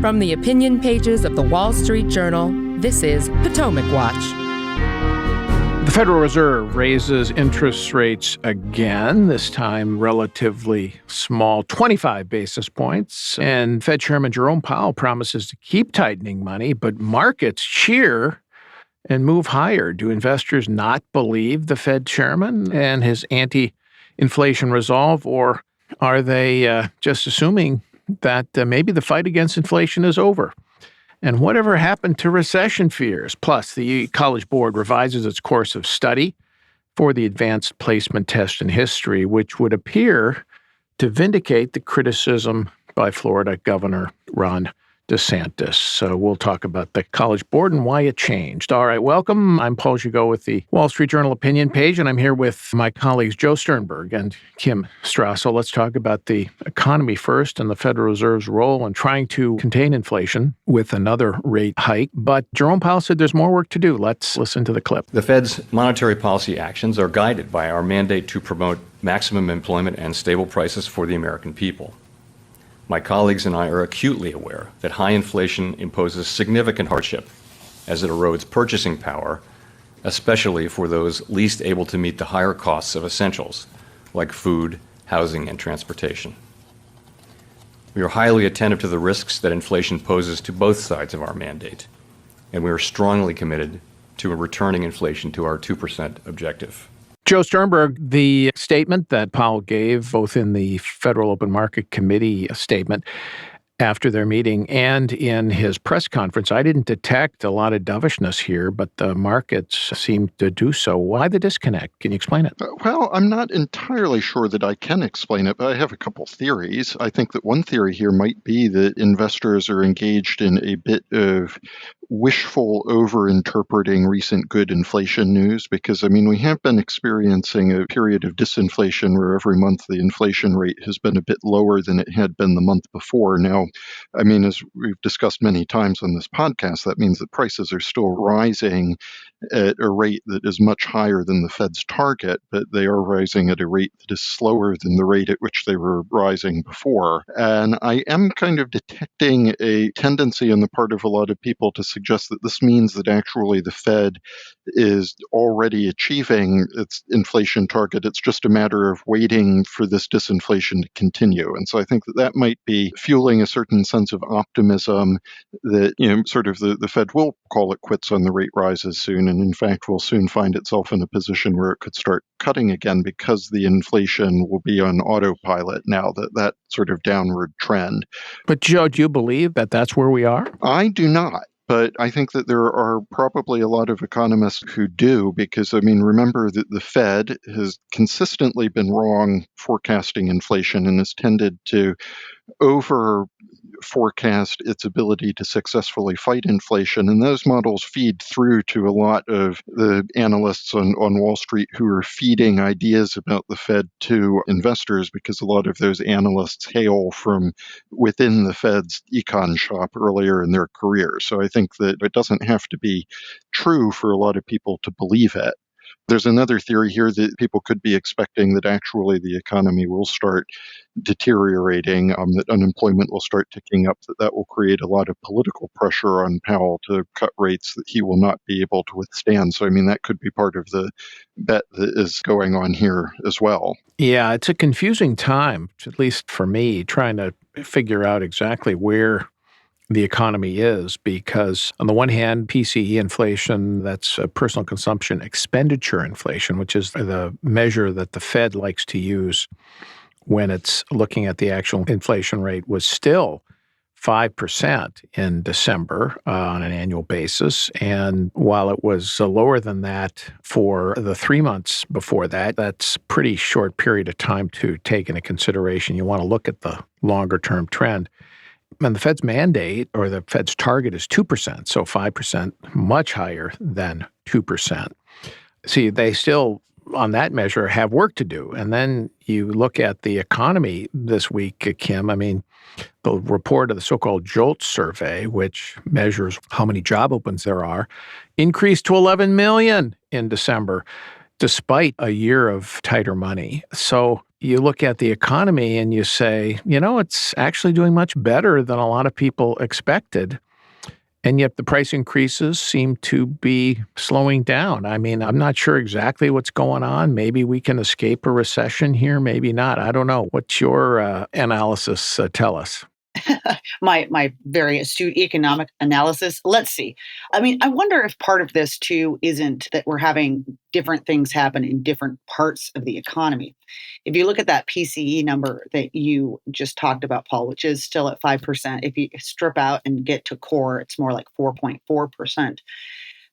From the opinion pages of the Wall Street Journal, this is Potomac Watch. The Federal Reserve raises interest rates again, this time relatively small, 25 basis points. And Fed Chairman Jerome Powell promises to keep tightening money, but markets cheer and move higher. Do investors not believe the Fed chairman and his anti-inflation resolve, or are they just assuming that maybe the fight against inflation is over? And whatever happened to recession fears? Plus, the College Board revises its course of study for the advanced placement test in history, which would appear to vindicate the criticism by Florida Governor Ron DeSantis. So we'll talk about the College Board and why it changed. All right, welcome. I'm Paul Gigot with the Wall Street Journal opinion page, and I'm here with my colleagues Joe Sternberg and Kim Strassel. Let's talk about the economy first and the Federal Reserve's role in trying to contain inflation with another rate hike. But Jerome Powell said there's more work to do. Let's listen to the clip. The Fed's monetary policy actions are guided by our mandate to promote maximum employment and stable prices for the American people. My colleagues and I are acutely aware that high inflation imposes significant hardship as it erodes purchasing power, especially for those least able to meet the higher costs of essentials like food, housing, and transportation. We are highly attentive to the risks that inflation poses to both sides of our mandate, and we are strongly committed to returning inflation to our 2% objective. Joe Sternberg, the statement that Powell gave, both in the Federal Open Market Committee statement after their meeting and in his press conference, I didn't detect a lot of dovishness here, but the markets seemed to do so. Why the disconnect? Can you explain it? Well, I'm not entirely sure that I can explain it, but I have a couple theories. I think that one theory here might be that investors are engaged in a bit of wishful over-interpreting recent good inflation news, because, we have been experiencing a period of disinflation where every month the inflation rate has been a bit lower than it had been the month before. Now, as we've discussed many times on this podcast, that means that prices are still rising at a rate that is much higher than the Fed's target, but they are rising at a rate that is slower than the rate at which they were rising before. And I am kind of detecting a tendency on the part of a lot of people to suggest that this means that actually the Fed is already achieving its inflation target. It's just a matter of waiting for this disinflation to continue. And so I think that that might be fueling a certain sense of optimism that, the Fed will call it quits on the rate rises soon. And in fact, will soon find itself in a position where it could start cutting again because the inflation will be on autopilot now, that sort of downward trend. But Joe, do you believe that that's where we are? I do not. But I think that there are probably a lot of economists who do, because, remember that the Fed has consistently been wrong forecasting inflation and has tended to over forecast its ability to successfully fight inflation. And those models feed through to a lot of the analysts on Wall Street who are feeding ideas about the Fed to investors, because a lot of those analysts hail from within the Fed's econ shop earlier in their career. So I think that it doesn't have to be true for a lot of people to believe it. There's another theory here that people could be expecting that actually the economy will start deteriorating, that unemployment will start ticking up, that will create a lot of political pressure on Powell to cut rates that he will not be able to withstand. So, that could be part of the bet that is going on here as well. Yeah, it's a confusing time, at least for me, trying to figure out exactly where the economy is, because on the one hand, PCE inflation, that's personal consumption expenditure inflation, which is the measure that the Fed likes to use when it's looking at the actual inflation rate, was still 5% in December on an annual basis. And while it was lower than that for the 3 months before that, that's a pretty short period of time to take into consideration. You want to look at the longer term trend. And the Fed's mandate, or the Fed's target, is 2%, so 5%, much higher than 2%. See, they still, on that measure, have work to do. And then you look at the economy this week, Kim. The report of the so-called JOLT survey, which measures how many job opens there are, increased to 11 million in December, despite a year of tighter money. So you look at the economy and you say, it's actually doing much better than a lot of people expected. And yet the price increases seem to be slowing down. I mean, I'm not sure exactly what's going on. Maybe we can escape a recession here, maybe not. I don't know. What's your analysis tell us? My very astute economic analysis. Let's see. I mean, I wonder if part of this too isn't that we're having different things happen in different parts of the economy. If you look at that PCE number that you just talked about, Paul, which is still at 5%, if you strip out and get to core, it's more like 4.4%.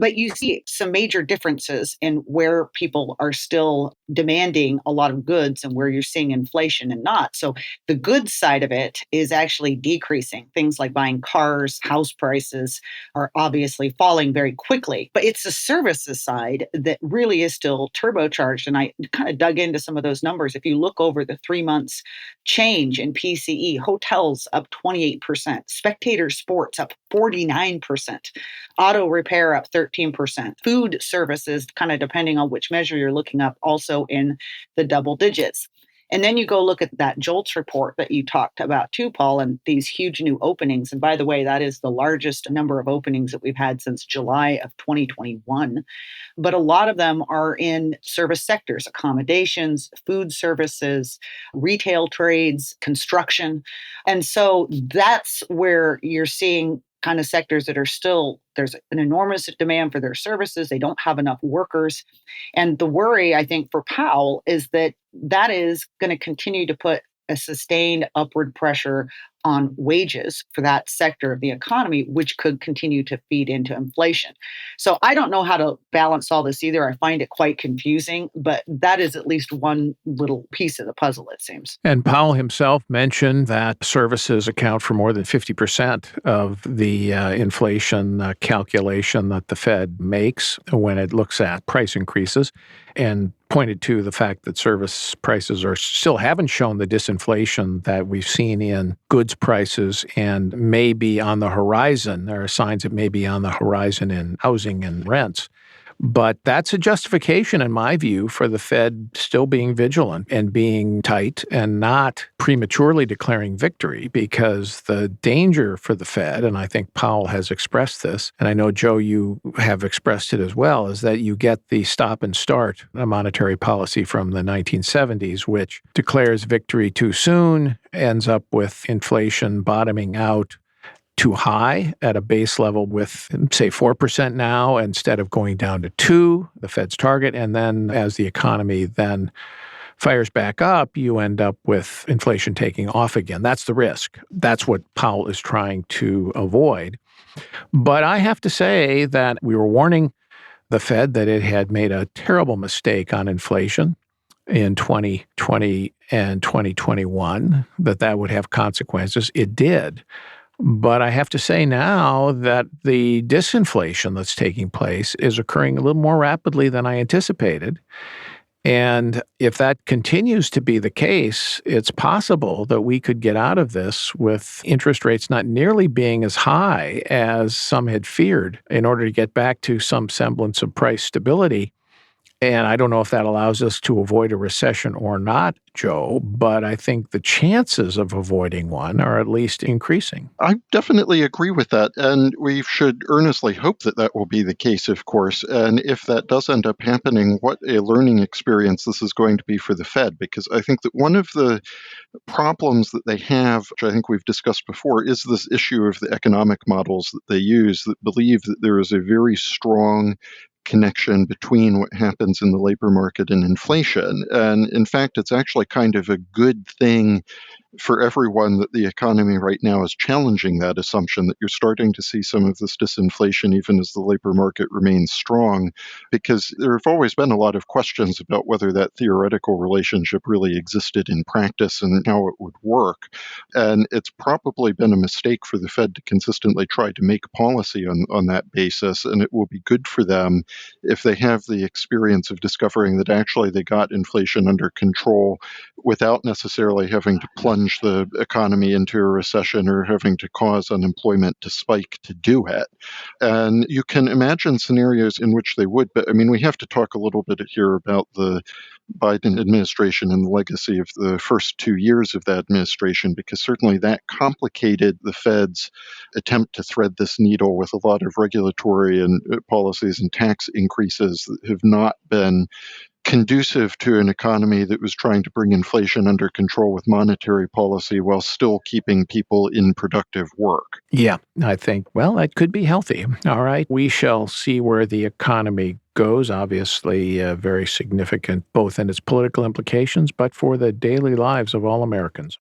But you see some major differences in where people are still demanding a lot of goods and where you're seeing inflation and not. So the goods side of it is actually decreasing. Things like buying cars, house prices are obviously falling very quickly. But it's the services side that really is still turbocharged. And I kind of dug into some of those numbers. If you look over the 3 months change in PCE, hotels up 28%, spectator sports up 49%, auto repair up 13%, food services, kind of depending on which measure you're looking up, also in the double digits. And then you go look at that JOLTS report that you talked about too, Paul, and these huge new openings. And by the way, that is the largest number of openings that we've had since July of 2021. But a lot of them are in service sectors, accommodations, food services, retail trades, construction. And so that's where you're seeing kind of sectors that are still, there's an enormous demand for their services. They don't have enough workers. And the worry, I think, for Powell is that that is going to continue to put a sustained upward pressure on wages for that sector of the economy, which could continue to feed into inflation. So I don't know how to balance all this either. I find it quite confusing, but that is at least one little piece of the puzzle, it seems. And Powell himself mentioned that services account for more than 50% of the inflation calculation that the Fed makes when it looks at price increases, and pointed to the fact that service prices still haven't shown the disinflation that we've seen in goods prices and may be on the horizon. There are signs it may be on the horizon in housing and rents. But that's a justification, in my view, for the Fed still being vigilant and being tight and not prematurely declaring victory, because the danger for the Fed, and I think Powell has expressed this, and I know, Joe, you have expressed it as well, is that you get the stop and start monetary policy from the 1970s, which declares victory too soon, ends up with inflation bottoming out too high at a base level with, say, 4% now instead of going down to 2%, the Fed's target. And then as the economy then fires back up, you end up with inflation taking off again. That's the risk. That's what Powell is trying to avoid. But I have to say that we were warning the Fed that it had made a terrible mistake on inflation in 2020 and 2021, that would have consequences. It did. But I have to say now that the disinflation that's taking place is occurring a little more rapidly than I anticipated. And if that continues to be the case, it's possible that we could get out of this with interest rates not nearly being as high as some had feared in order to get back to some semblance of price stability. And I don't know if that allows us to avoid a recession or not, Joe, but I think the chances of avoiding one are at least increasing. I definitely agree with that. And we should earnestly hope that that will be the case, of course. And if that does end up happening, what a learning experience this is going to be for the Fed, because I think that one of the problems that they have, which I think we've discussed before, is this issue of the economic models that they use that believe that there is a very strong connection between what happens in the labor market and inflation. And in fact, it's actually kind of a good thing for everyone that the economy right now is challenging that assumption, that you're starting to see some of this disinflation even as the labor market remains strong, because there have always been a lot of questions about whether that theoretical relationship really existed in practice and how it would work. And it's probably been a mistake for the Fed to consistently try to make policy on that basis, and it will be good for them if they have the experience of discovering that actually they got inflation under control without necessarily having to plunge the economy into a recession or having to cause unemployment to spike to do it. And you can imagine scenarios in which they would, but I mean, we have to talk a little bit here about the Biden administration and the legacy of the first 2 years of that administration, because certainly that complicated the Fed's attempt to thread this needle with a lot of regulatory and policies and tax increases that have not been conducive to an economy that was trying to bring inflation under control with monetary policy while still keeping people in productive work. Yeah, I think, well, that could be healthy. All right. We shall see where the economy goes. Obviously, very significant both in its political implications, but for the daily lives of all Americans.